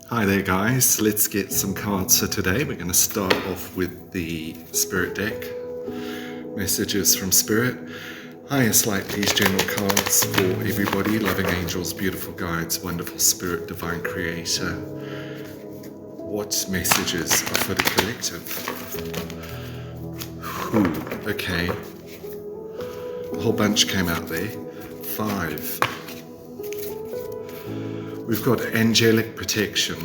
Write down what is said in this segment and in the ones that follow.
Hi there guys, let's get some cards for today. We're going to start off with the Spirit deck. Messages from Spirit. Highest light please, general cards for everybody. Loving angels, beautiful guides, wonderful Spirit, divine creator. What messages are for the collective? Okay. A whole bunch came out there. 5. We've got angelic protection,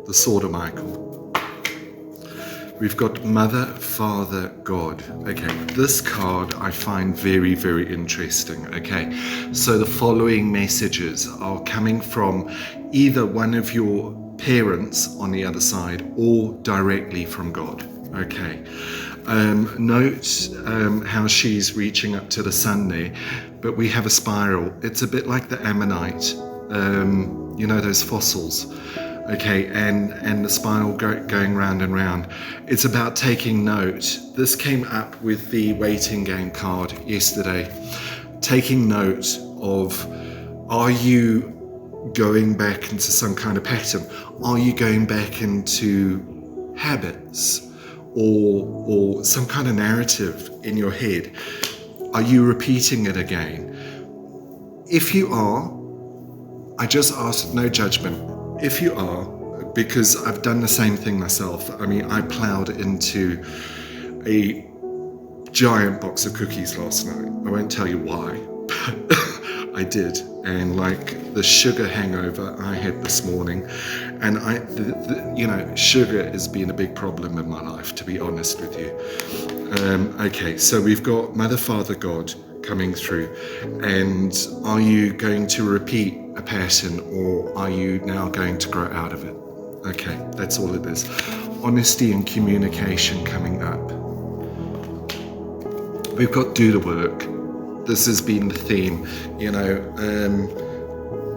the Sword of Michael. We've got Mother, Father, God. Okay, this card I find very, very interesting. Okay, so the following messages are coming from either one of your parents on the other side or directly from God. Okay. Note how she's reaching up to the sun there, but we have a spiral. It's a bit like the ammonite. You know, those fossils, okay, and the spiral going round and round. It's about taking note. This came up with the waiting game card yesterday. Taking note of, are you going back into some kind of pattern? Are you going back into habits or some kind of narrative in your head? Are you repeating it again? If you are, I just ask, no judgment. If you are, because I've done the same thing myself. I mean, I plowed into a giant box of cookies last night. I won't tell you why, but I did. And like the sugar hangover I had this morning, and you know, sugar has been a big problem in my life, to be honest with you. Okay, so we've got Mother, Father, God coming through. And are you going to repeat a pattern, or are you now going to grow out of it? Okay, that's all it is. Honesty and communication coming up. We've got do the work. This has been the theme, you know,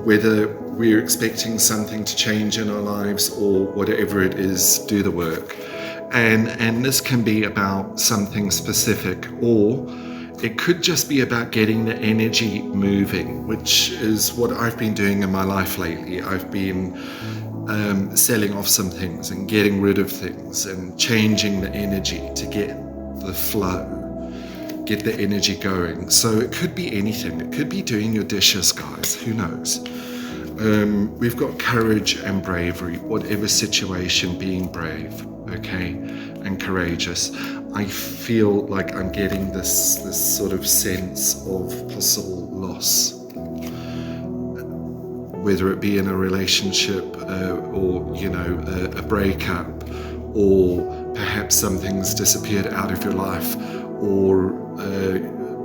whether we're expecting something to change in our lives or whatever it is, do the work. And this can be about something specific, or it could just be about getting the energy moving, which is what I've been doing in my life lately. I've been selling off some things and getting rid of things and changing the energy to get the flow, get the energy going. So it could be anything. It could be doing your dishes, guys. Who knows? We've got courage and bravery, whatever situation, being brave, okay, and courageous. I feel like I'm getting this sort of sense of possible loss, whether it be in a relationship or, you know, a breakup, or perhaps something's disappeared out of your life, or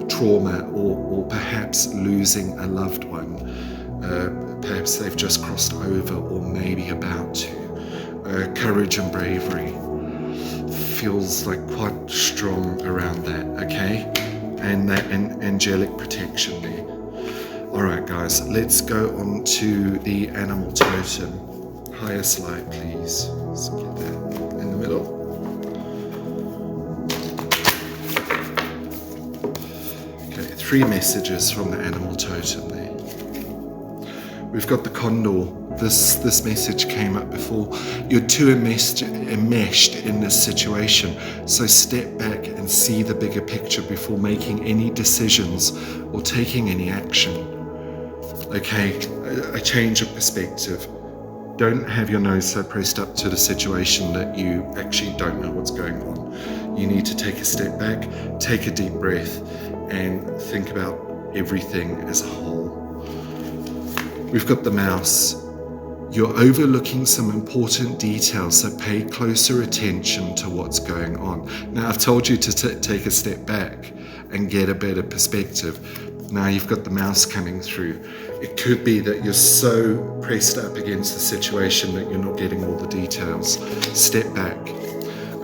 trauma, or perhaps losing a loved one. Perhaps they've just crossed over or maybe about to. Courage and bravery feels like quite strong around that, okay? And that angelic protection there. All right, guys, let's go on to the animal totem. Highest light, please. Let's get that in the middle. Okay, 3 messages from the animal totem there. We've got the condor. This message came up before. You're too enmeshed in this situation, so step back and see the bigger picture before making any decisions or taking any action. Okay, a change of perspective. Don't have your nose so pressed up to the situation that you actually don't know what's going on. You need to take a step back, take a deep breath, and think about everything as a whole. We've got the mouse. You're overlooking some important details, so pay closer attention to what's going on. Now, I've told you to take a step back and get a better perspective. Now you've got the mouse coming through. It could be that you're so pressed up against the situation that you're not getting all the details. Step back.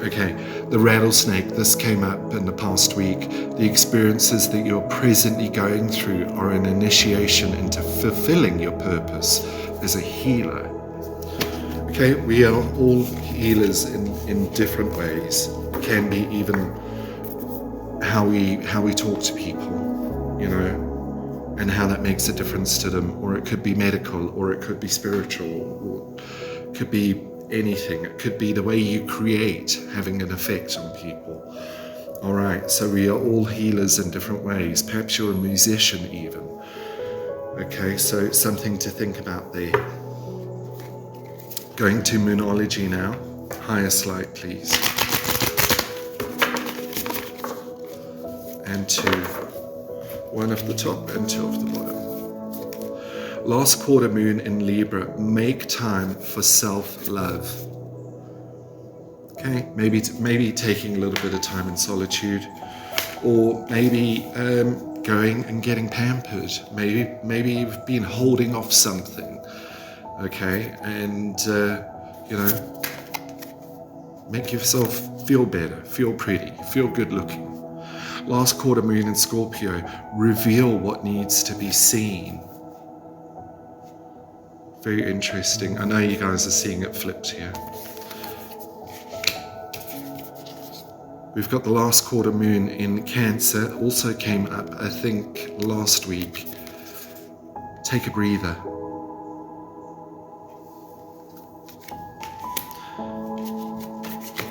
Okay, the rattlesnake, this came up in the past week. The experiences that you're presently going through are an initiation into fulfilling your purpose as a healer. Okay, we are all healers in different ways. It can be even how we talk to people, you know. and how that makes a difference to them. Or it could be medical, or it could be spiritual, or it could be anything. It could be the way you create having an effect on people. All right, so we are all healers in different ways. Perhaps you're a musician even. Okay, so something to think about there. Going to Moonology now. Highest light, please. And 2. 1 off the top and 2 off the bottom. Last quarter moon in Libra. Make time for self-love. Okay, maybe taking a little bit of time in solitude, or maybe going and getting pampered. Maybe you've been holding off something. Okay, and make yourself feel better, feel pretty, feel good looking. Last quarter moon in Scorpio, reveal what needs to be seen. Very interesting. I know you guys are seeing it flipped here. We've got the last quarter moon in Cancer, also came up, I think, last week. Take a breather.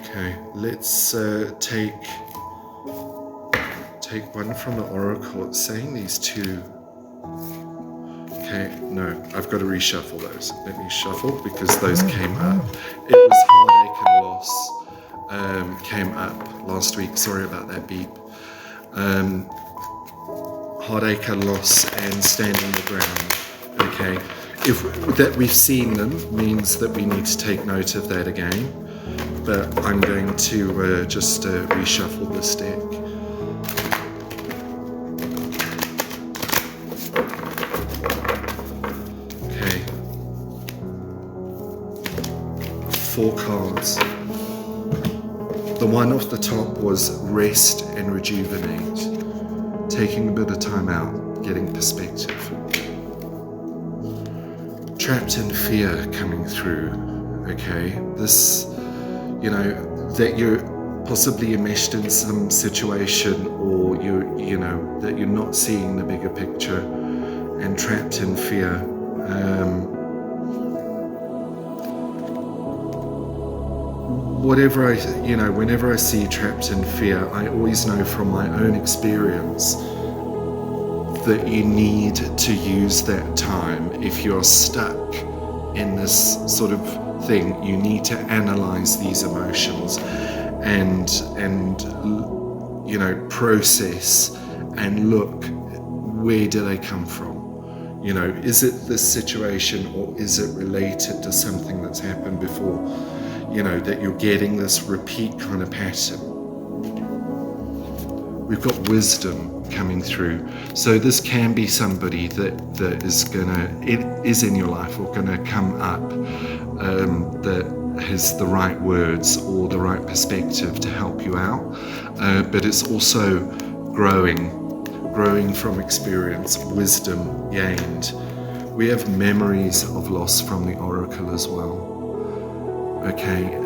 Okay, let's take one from the Oracle. It's saying these 2. Okay, no, I've got to reshuffle those. Let me shuffle because those came up. It was heartache and loss. Came up last week. Sorry about that beep. Heartache and loss and standing the ground. Okay, if that we've seen them means that we need to take note of that again. But I'm going to just reshuffle this deck. Okay, 4 cards. The one off the top was rest and rejuvenate, taking a bit of time out, getting perspective. Trapped in fear coming through, okay? This, that you're possibly enmeshed in some situation, or that you're not seeing the bigger picture, and trapped in fear. Whenever I see trapped in fear, I always know from my own experience that you need to use that time. If you're stuck in this sort of thing, you need to analyze these emotions and process and look, where do they come from? Is it this situation, or is it related to something that's happened before? That you're getting this repeat kind of pattern. We've got wisdom coming through. So this can be somebody that is in your life, or gonna come up, that has the right words or the right perspective to help you out. But it's also growing from experience, wisdom gained. We have memories of loss from the Oracle as well. Okay,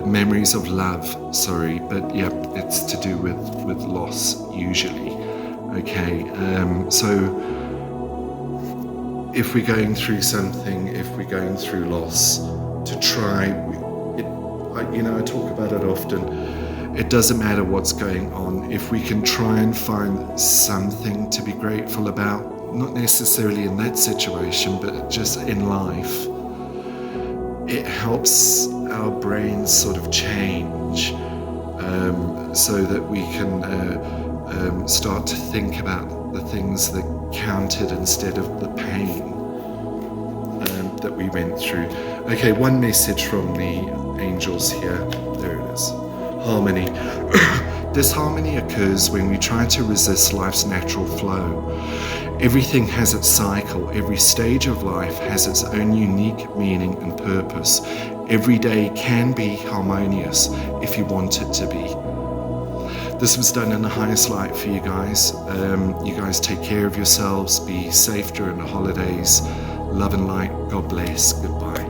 memories of love, sorry, but yeah, it's to do with loss usually. Okay, so if we're going through something, if we're going through loss, to try, I talk about it often, it doesn't matter what's going on, if we can try and find something to be grateful about, not necessarily in that situation, but just in life, it helps our brains sort of change, so that we can start to think about the things that counted instead of the pain that we went through. Okay, one message from the angels here. There it is. Harmony. Disharmony occurs when we try to resist life's natural flow. Everything has its cycle. Every stage of life has its own unique meaning and purpose. Every day can be harmonious if you want it to be. This was done in the highest light for you guys. You guys take care of yourselves. Be safe during the holidays. Love and light. God bless. Goodbye.